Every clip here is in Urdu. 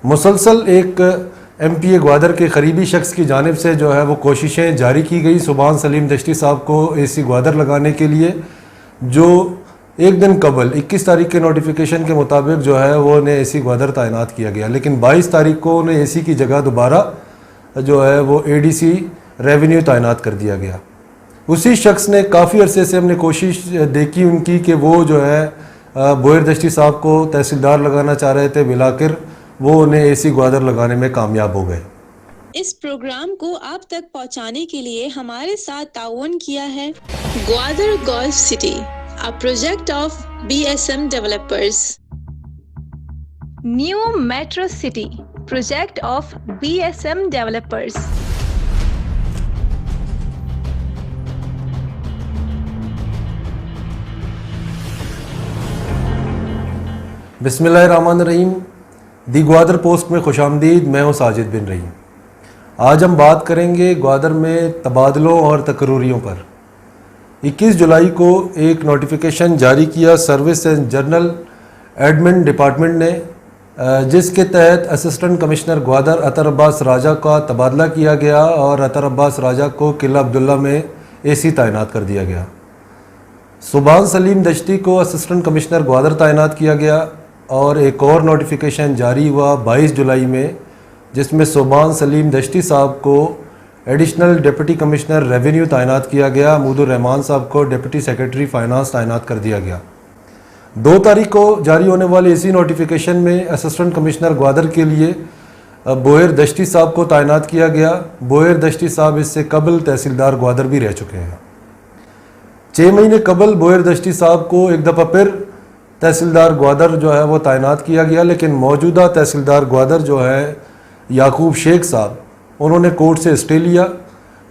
مسلسل ایک ایم پی اے گوادر کے قریبی شخص کی جانب سے جو ہے وہ کوششیں جاری کی گئی سبحان سلیم دشتی صاحب کو اے سی گوادر لگانے کے لیے، جو ایک دن قبل 21 تاریخ کے نوٹیفیکیشن کے مطابق جو ہے وہ انہیں اے سی گوادر تعینات کیا گیا، لیکن 22 تاریخ کو انہیں اے سی کی جگہ دوبارہ جو ہے وہ اے ڈی سی ریونیو تعینات کر دیا گیا۔ اسی شخص نے کافی عرصے سے ہم نے کوشش دیکھی ان کی کہ وہ جو ہے بوئر دشتی صاحب کو تحصیلدار لگانا چاہ رہے تھے، بلاخر وہ انہیں اے سی گوادر لگانے میں کامیاب ہو گئے۔ اس پروگرام کو آپ تک پہنچانے کے لیے ہمارے ساتھ تعاون کیا ہے Gwadar golf city, a project of BSM developers. New Metro City, project of BSM developers. بسم اللہ الرحمن الرحیم، دی گوادر پوسٹ میں خوش آمدید۔ میں ہوں ساجد بن رحیم۔ آج ہم بات کریں گے گوادر میں تبادلوں اور تقرریوں پر۔ 21 جولائی کو ایک نوٹیفیکیشن جاری کیا service and general admin department نے، جس کے تحت اسسٹنٹ کمشنر گوادر اطہر عباس راجہ کا تبادلہ کیا گیا اور اطہر عباس راجہ کو قلعہ عبداللہ میں اے سی تعینات کر دیا گیا۔ سبحان سلیم دشتی کو اسسٹنٹ کمشنر گوادر تعینات کیا گیا اور ایک اور نوٹیفیکیشن جاری ہوا 22 جولائی میں، جس میں سبحان سلیم دشتی صاحب کو ایڈیشنل ڈپٹی کمشنر ریونیو تعینات کیا گیا، محمود الرحمان صاحب کو ڈپٹی سیکرٹری فائنانس تعینات کر دیا گیا۔ 2 تاریخ کو جاری ہونے والے اسی نوٹیفیکیشن میں اسسٹنٹ کمشنر گوادر کے لیے بوئر دشتی صاحب کو تعینات کیا گیا۔ بوئر دشتی صاحب اس سے قبل تحصیلدار گوادر بھی رہ چکے ہیں۔ 6 مہینے قبل بوئر دشتی صاحب کو ایک دفعہ پھر تحصیلدار گوادر جو ہے وہ تعینات کیا گیا، لیکن موجودہ تحصیلدار گوادر جو ہے یعقوب شیخ صاحب، انہوں نے کورٹ سے اسٹے لیا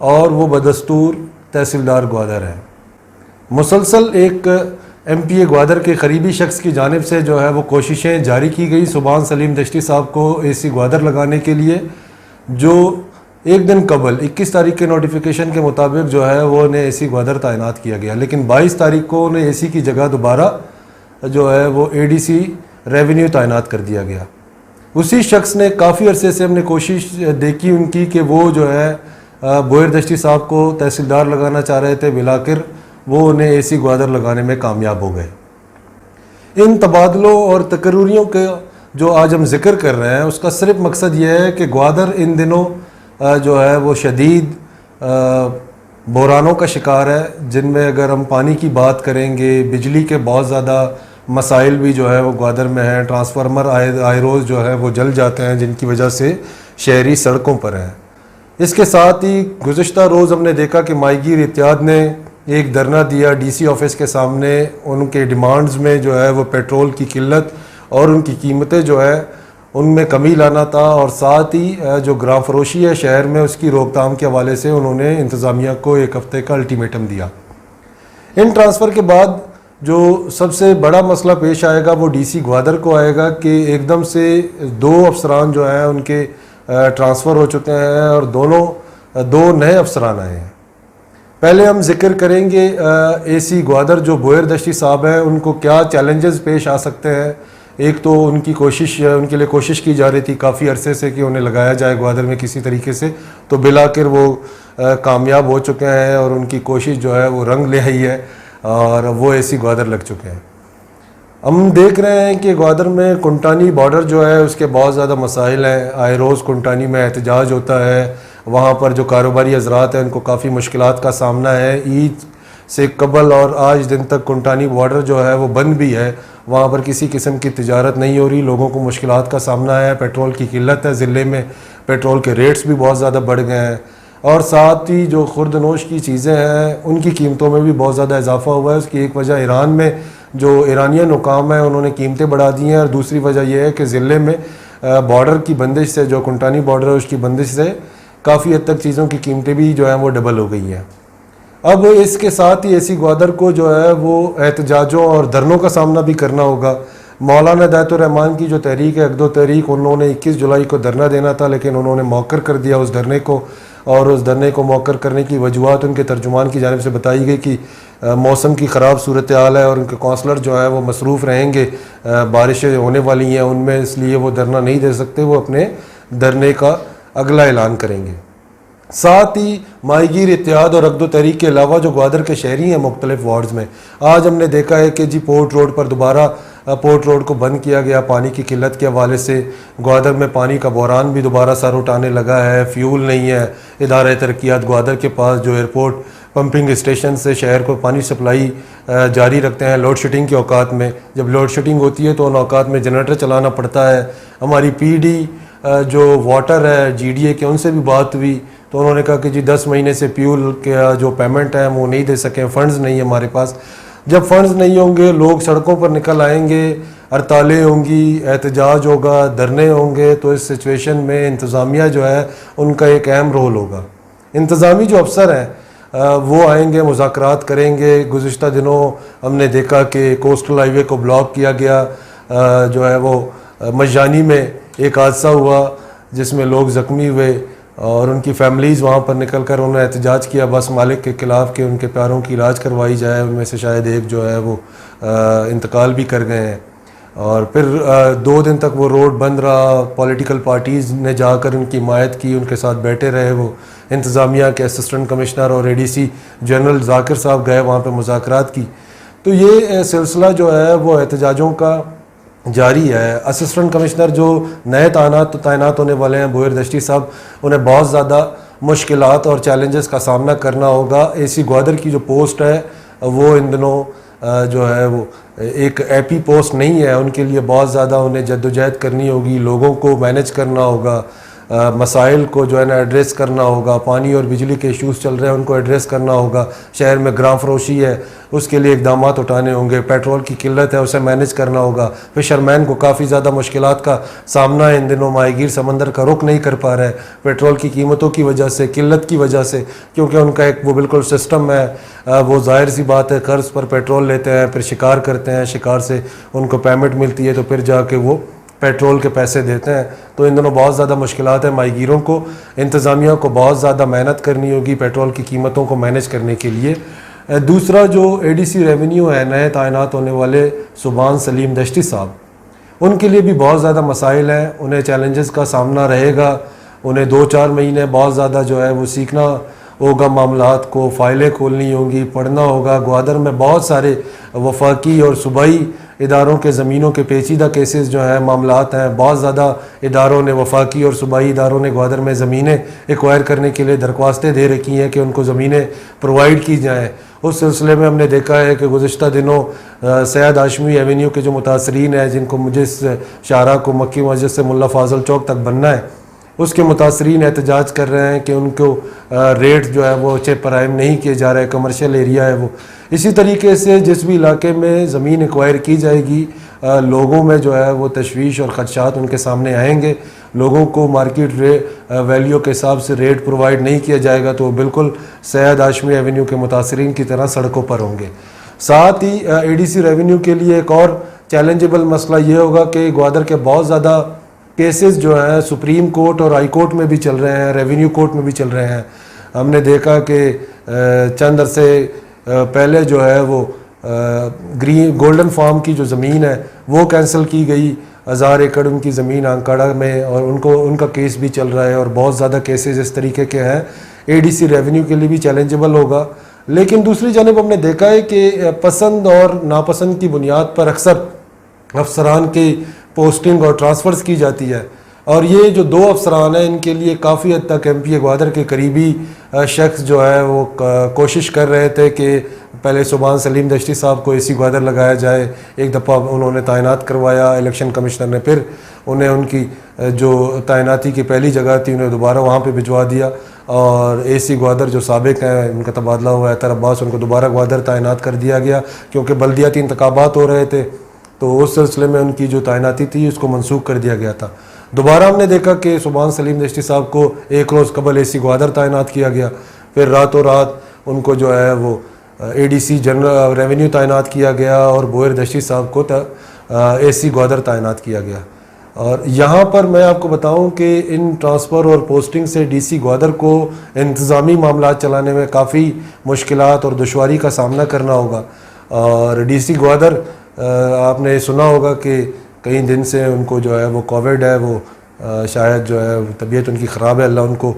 اور وہ بدستور تحصیلدار گوادر ہیں۔ مسلسل ایک ایم پی اے گوادر کے قریبی شخص کی جانب سے جو ہے وہ کوششیں جاری کی گئی سبحان سلیم دشتی صاحب کو اے سی گوادر لگانے کے لیے، جو ایک دن قبل 21 تاریخ کے نوٹیفیکیشن کے مطابق جو ہے وہ انہیں اے سی گوادر تعینات کیا گیا، لیکن 22 تاریخ کو انہیں اے سی کی جگہ دوبارہ جو ہے وہ اے ڈی سی ریونیو تعینات کر دیا گیا۔ اسی شخص نے کافی عرصے سے ہم نے کوشش دیکھی ان کی کہ وہ جو ہے بوئر دشتی صاحب کو تحصیلدار لگانا چاہ رہے تھے، بلاخر وہ انہیں اے سی گوادر لگانے میں کامیاب ہو گئے۔ ان تبادلوں اور تقرریوں کے جو آج ہم ذکر کر رہے ہیں، اس کا صرف مقصد یہ ہے کہ گوادر ان دنوں جو ہے وہ شدید بحرانوں کا شکار ہے، جن میں اگر ہم پانی کی بات کریں گے، بجلی کے بہت زیادہ مسائل بھی جو ہے وہ گوادر میں ہیں، ٹرانسفارمر آئے روز جو ہے وہ جل جاتے ہیں، جن کی وجہ سے شہری سڑکوں پر ہیں۔ اس کے ساتھ ہی گزشتہ روز ہم نے دیکھا کہ ماہی گیر اتحاد نے ایک دھرنا دیا ڈی سی آفس کے سامنے، ان کے ڈیمانڈز میں جو ہے وہ پیٹرول کی قلت اور ان کی قیمتیں جو ہے ان میں کمی لانا تھا، اور ساتھ ہی جو گراں فروشی ہے شہر میں اس کی روک تھام کے حوالے سے انہوں نے انتظامیہ کو 1 ہفتے کا الٹیمیٹم دیا۔ ان ٹرانسفر کے بعد جو سب سے بڑا مسئلہ پیش آئے گا وہ ڈی سی گوادر کو آئے گا کہ ایک دم سے 2 افسران جو ہیں ان کے ٹرانسفر ہو چکے ہیں اور 2 نئے افسران آئے ہیں۔ پہلے ہم ذکر کریں گے اے سی گوادر جو بوئر دشتی صاحب ہیں، ان کو کیا چیلنجز پیش آ سکتے ہیں۔ ایک تو ان کی ان کے لیے کوشش کی جا رہی تھی کافی عرصے سے کہ انہیں لگایا جائے گوادر میں کسی طریقے سے، تو بلاخر وہ کامیاب ہو چکے ہیں اور ان کی کوشش جو ہے وہ رنگ لے آئی ہے اور وہ اے سی گوادر لگ چکے ہیں۔ ہم دیکھ رہے ہیں کہ گوادر میں کنٹانی بارڈر جو ہے اس کے بہت زیادہ مسائل ہیں، آئے روز کنٹانی میں احتجاج ہوتا ہے، وہاں پر جو کاروباری حضرات ہیں ان کو کافی مشکلات کا سامنا ہے۔ عید سے قبل اور آج دن تک کنٹانی بارڈر جو ہے وہ بند بھی ہے، وہاں پر کسی قسم کی تجارت نہیں ہو رہی، لوگوں کو مشکلات کا سامنا ہے، پیٹرول کی قلت ہے، ضلع میں پیٹرول کے ریٹس بھی بہت زیادہ بڑھ گئے ہیں، اور ساتھ ہی جو خرد نوش کی چیزیں ہیں ان کی قیمتوں میں بھی بہت زیادہ اضافہ ہوا ہے۔ اس کی ایک وجہ ایران میں جو ایرانین حکام ہیں انہوں نے قیمتیں بڑھا دی ہیں، اور دوسری وجہ یہ ہے کہ ضلع میں بارڈر کی بندش سے، جو کنٹانی بارڈر ہے اس کی بندش سے کافی حد تک چیزوں کی قیمتیں بھی جو ہیں وہ ڈبل ہو گئی ہیں۔ اب اس کے ساتھ ہی اے سی گوادر کو جو ہے وہ احتجاجوں اور دھرنوں کا سامنا بھی کرنا ہوگا۔ مولانا ہدایت الرحمان کی جو تحریک ہے اقدو تحریک، انہوں نے 21 جولائی کو دھرنا دینا تھا، لیکن انہوں نے موخر کر دیا اس دھرنے کو، اور اس دھرنے کو موخر کرنے کی وجوہات ان کے ترجمان کی جانب سے بتائی گئی کہ موسم کی خراب صورتحال ہے اور ان کے کونسلر جو ہے وہ مصروف رہیں گے, بارشیں ہونے والی ہیں ان میں, اس لیے وہ دھرنا نہیں دے سکتے, وہ اپنے دھرنے کا اگلا اعلان کریں گے. ساتھ ہی ماہی گیر اتحاد اور عقد و تحریک کے علاوہ جو گوادر کے شہری ہیں مختلف وارڈز میں, آج ہم نے دیکھا ہے کہ جی پورٹ روڈ پر دوبارہ پورٹ روڈ کو بند کیا گیا پانی کی قلت کے حوالے سے. گوادر میں پانی کا بحران بھی دوبارہ سر اٹھانے لگا ہے, فیول نہیں ہے. ادارہ ترقیات گوادر کے پاس جو ایئرپورٹ پمپنگ اسٹیشن سے شہر کو پانی سپلائی جاری رکھتے ہیں لوڈ شیڈنگ کے اوقات میں. جب لوڈ شیڈنگ ہوتی ہے تو ان اوقات میں جنریٹر چلانا پڑتا ہے. ہماری پی ڈی جو واٹر ہے جی ڈی اے کے, ان سے بھی بات ہوئی تو انہوں نے کہا کہ جی 10 مہینے سے فیول کا جو پیمنٹ ہے وہ نہیں دے سکیں, فنڈز نہیں ہے ہمارے پاس. جب فنڈز نہیں ہوں گے لوگ سڑکوں پر نکل آئیں گے, ہڑتالیں ہوں گی, احتجاج ہوگا, دھرنے ہوں گے, تو اس سچویشن میں انتظامیہ جو ہے ان کا ایک اہم رول ہوگا. انتظامی جو افسر ہیں وہ آئیں گے, مذاکرات کریں گے. گزشتہ دنوں ہم نے دیکھا کہ کوسٹل ہائی وے کو بلاک کیا گیا, جو ہے وہ مجانی میں ایک حادثہ ہوا جس میں لوگ زخمی ہوئے اور ان کی فیملیز وہاں پر نکل کر انہوں نے احتجاج کیا بس مالک کے خلاف کہ ان کے پیاروں کی علاج کروائی جائے. ان میں سے شاید ایک جو ہے وہ انتقال بھی کر گئے ہیں. اور پھر 2 دن تک وہ روڈ بند رہا. پولیٹیکل پارٹیز نے جا کر ان کی حمایت کی, ان کے ساتھ بیٹھے رہے. وہ انتظامیہ کے اسسٹنٹ کمشنر اور ADC جنرل ذاکر صاحب گئے وہاں پہ مذاکرات کی. تو یہ سلسلہ جو ہے وہ احتجاجوں کا جاری ہے. اسسٹنٹ کمشنر جو نئے تعینات ہونے والے ہیں بوئر دشتی صاحب, انہیں بہت زیادہ مشکلات اور چیلنجز کا سامنا کرنا ہوگا. AC گوادر کی جو پوسٹ ہے وہ ان دنوں جو ہے وہ ایک AP پوسٹ نہیں ہے. ان کے لیے بہت زیادہ انہیں جدوجہد کرنی ہوگی, لوگوں کو مینج کرنا ہوگا, مسائل کو جو ہے نا ایڈریس کرنا ہوگا. پانی اور بجلی کے ایشوز چل رہے ہیں ان کو ایڈریس کرنا ہوگا. شہر میں گراں فروشی ہے اس کے لیے اقدامات اٹھانے ہوں گے. پیٹرول کی قلت ہے اسے مینج کرنا ہوگا. فشرمین کو کافی زیادہ مشکلات کا سامنا ہے ان دنوں. ماہی گیر سمندر کا رخ نہیں کر پا رہے پیٹرول کی قیمتوں کی وجہ سے, قلت کی وجہ سے, کیونکہ ان کا ایک وہ بالکل سسٹم ہے. وہ ظاہر سی بات ہے قرض پر پیٹرول لیتے ہیں, پھر شکار کرتے ہیں, شکار سے ان کو پیمنٹ ملتی ہے تو پھر جا کے وہ پیٹرول کے پیسے دیتے ہیں. تو ان دنوں بہت زیادہ مشکلات ہیں ماہی گیروں کو. انتظامیہ کو بہت زیادہ محنت کرنی ہوگی پیٹرول کی قیمتوں کو مینج کرنے کے لیے. دوسرا جو ADC ریونیو ہے, نئے تعینات ہونے والے سبحان سلیم دشتی صاحب, ان کے لیے بھی بہت زیادہ مسائل ہیں. انہیں چیلنجز کا سامنا رہے گا. انہیں 2-4 مہینے بہت زیادہ جو ہے وہ سیکھنا ہوگا معاملات کو, فائلیں کھولنی ہوں گی, پڑھنا ہوگا. گوادر میں بہت سارے وفاقی اور صوبائی اداروں کے زمینوں کے پیچیدہ کیسز جو ہیں معاملات ہیں. بہت زیادہ اداروں نے, وفاقی اور صوبائی اداروں نے گوادر میں زمینیں ایکوائر کرنے کے لیے درخواستیں دے رکھی ہیں کہ ان کو زمینیں پرووائڈ کی جائیں. اس سلسلے میں ہم نے دیکھا ہے کہ گزشتہ دنوں سید ہاشمی ایونیو کے جو متاثرین ہیں جن کو مجھے اس شاہراہ کو مکی مسجد سے ملا فاضل چوک تک بننا ہے, اس کے متاثرین احتجاج کر رہے ہیں کہ ان کو ریٹ جو ہے وہ اچھے فراہم نہیں کیے جا رہے. کمرشل ایریا ہے وہ. اسی طریقے سے جس بھی علاقے میں زمین ایکوائر کی جائے گی لوگوں میں جو ہے وہ تشویش اور خدشات ان کے سامنے آئیں گے. لوگوں کو مارکیٹ ویلیو کے حساب سے ریٹ پرووائڈ نہیں کیا جائے گا تو وہ بالکل سید ہاشمی ایونیو کے متاثرین کی طرح سڑکوں پر ہوں گے. ساتھ ہی ADC ریونیو کے لیے ایک اور چیلنجبل مسئلہ یہ ہوگا کہ گوادر کے بہت زیادہ کیسز جو ہیں سپریم کورٹ اور ہائی کورٹ میں بھی چل رہے ہیں, ریونیو کورٹ میں بھی چل رہے ہیں. ہم نے دیکھا کہ چند عرصے پہلے جو ہے وہ گولڈن فارم کی جو زمین ہے وہ کینسل کی گئی. 1000 ایکڑ ان کی زمین آنکاڑا میں, اور ان کا کیس بھی چل رہا ہے اور بہت زیادہ کیسز اس طریقے کے ہیں. ADC ریونیو کے لیے بھی چیلنجبل ہوگا. لیکن دوسری جانب ہم نے دیکھا ہے کہ پسند اور ناپسند کی بنیاد پر اکثر افسران کی پوسٹنگ اور ٹرانسفرز کی جاتی ہے. اور یہ جو 2 افسران ہیں ان کے لیے کافی حد تک MP گوادر کے قریبی شخص جو ہے وہ کوشش کر رہے تھے کہ پہلے سبحان سلیم دشتی صاحب کو AC گوادر لگایا جائے. ایک دفعہ انہوں نے تعینات کروایا, الیکشن کمشنر نے پھر انہیں ان کی جو تعیناتی کی پہلی جگہ تھی انہیں دوبارہ وہاں پہ بھجوا دیا. اور AC گوادر جو سابق ہیں ان کا تبادلہ ہوا ہے, طاہر عباس, ان کو دوبارہ گوادر تعینات کر دیا گیا کیونکہ بلدیاتی انتخابات ہو رہے تھے تو اس سلسلے میں ان کی جو تعیناتی تھی اس کو منسوخ کر دیا گیا تھا. دوبارہ ہم نے دیکھا کہ سبحان سلیم دشتی صاحب کو ایک روز قبل AC گوادر تعینات کیا گیا, پھر راتوں رات ان کو جو ہے وہ ADC جنرل ریونیو تعینات کیا گیا اور بوئر دشتی صاحب کو AC گوادر تعینات کیا گیا. اور یہاں پر میں آپ کو بتاؤں کہ ان ٹرانسفر اور پوسٹنگ سے ڈی سی گوادر کو انتظامی معاملات چلانے میں کافی مشکلات اور دشواری کا سامنا کرنا ہوگا. اور ڈی سی گوادر آپ نے سنا ہوگا کہ کئی دن سے ان کو جو ہے وہ کووڈ ہے, وہ شاید جو ہے طبیعت ان کی خراب ہے, اللہ ان کو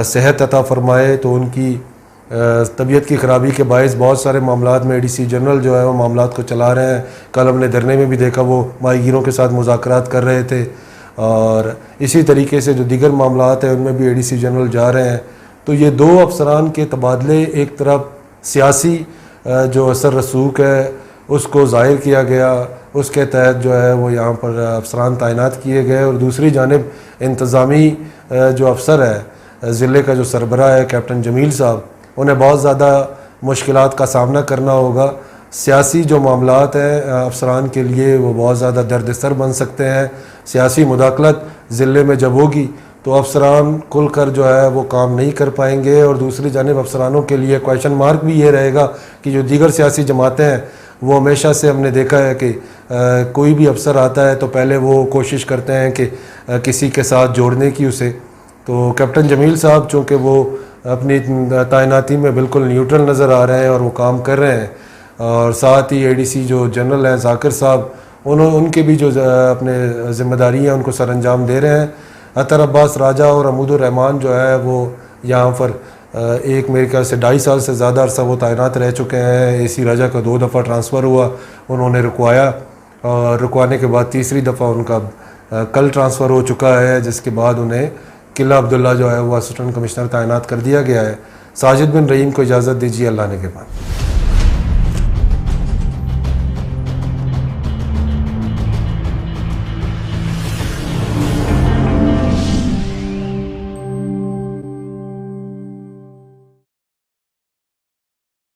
صحت عطا فرمائے. تو ان کی طبیعت کی خرابی کے باعث بہت سارے معاملات میں ڈی سی جنرل جو ہے وہ معاملات کو چلا رہے ہیں. کل ہم نے دھرنے میں بھی دیکھا وہ ماہی گیروں کے ساتھ مذاکرات کر رہے تھے, اور اسی طریقے سے جو دیگر معاملات ہیں ان میں بھی اے ڈی سی جنرل جا رہے ہیں. تو یہ دو افسران کے تبادلے, ایک طرف سیاسی جو اثر رسوخ ہے اس کو ظاہر کیا گیا, اس کے تحت جو ہے وہ یہاں پر افسران تعینات کیے گئے, اور دوسری جانب انتظامی جو افسر ہے ضلع کا جو سربراہ ہے کیپٹن جمیل صاحب, انہیں بہت زیادہ مشکلات کا سامنا کرنا ہوگا. سیاسی جو معاملات ہیں افسران کے لیے وہ بہت زیادہ درد سر بن سکتے ہیں. سیاسی مداخلت ضلع میں جب ہوگی تو افسران کھل کر جو ہے وہ کام نہیں کر پائیں گے, اور دوسری جانب افسرانوں کے لیے کویشچن مارک بھی یہ رہے گا کہ جو دیگر سیاسی جماعتیں ہیں وہ ہمیشہ سے ہم نے دیکھا ہے کہ کوئی بھی افسر آتا ہے تو پہلے وہ کوشش کرتے ہیں کہ کسی کے ساتھ جوڑنے کی اسے. تو کیپٹن جمیل صاحب چونکہ وہ اپنی تعیناتی میں بالکل نیوٹرل نظر آ رہے ہیں اور وہ کام کر رہے ہیں, اور ساتھ ہی اے ڈی سی جو جنرل ہیں ذاکر صاحب, ان کے بھی جو اپنے ذمہ داری ہیں ان کو سر انجام دے رہے ہیں. اطہر عباس راجہ اور عمود الرحمان جو ہے وہ یہاں پر ایک میرے خیال سے 2.5 سال سے زیادہ عرصہ وہ تعینات رہ چکے ہیں. اے سی راجہ کا 2 دفعہ ٹرانسفر ہوا, انہوں نے رکوایا, اور رکوانے کے بعد تیسری دفعہ ان کا کل ٹرانسفر ہو چکا ہے, جس کے بعد انہیں قلعہ عبداللہ جو ہے وہ اسسٹنٹ کمشنر تعینات کر دیا گیا ہے. ساجد بن رحیم کو اجازت دیجیے, اللہ نے کے بعد.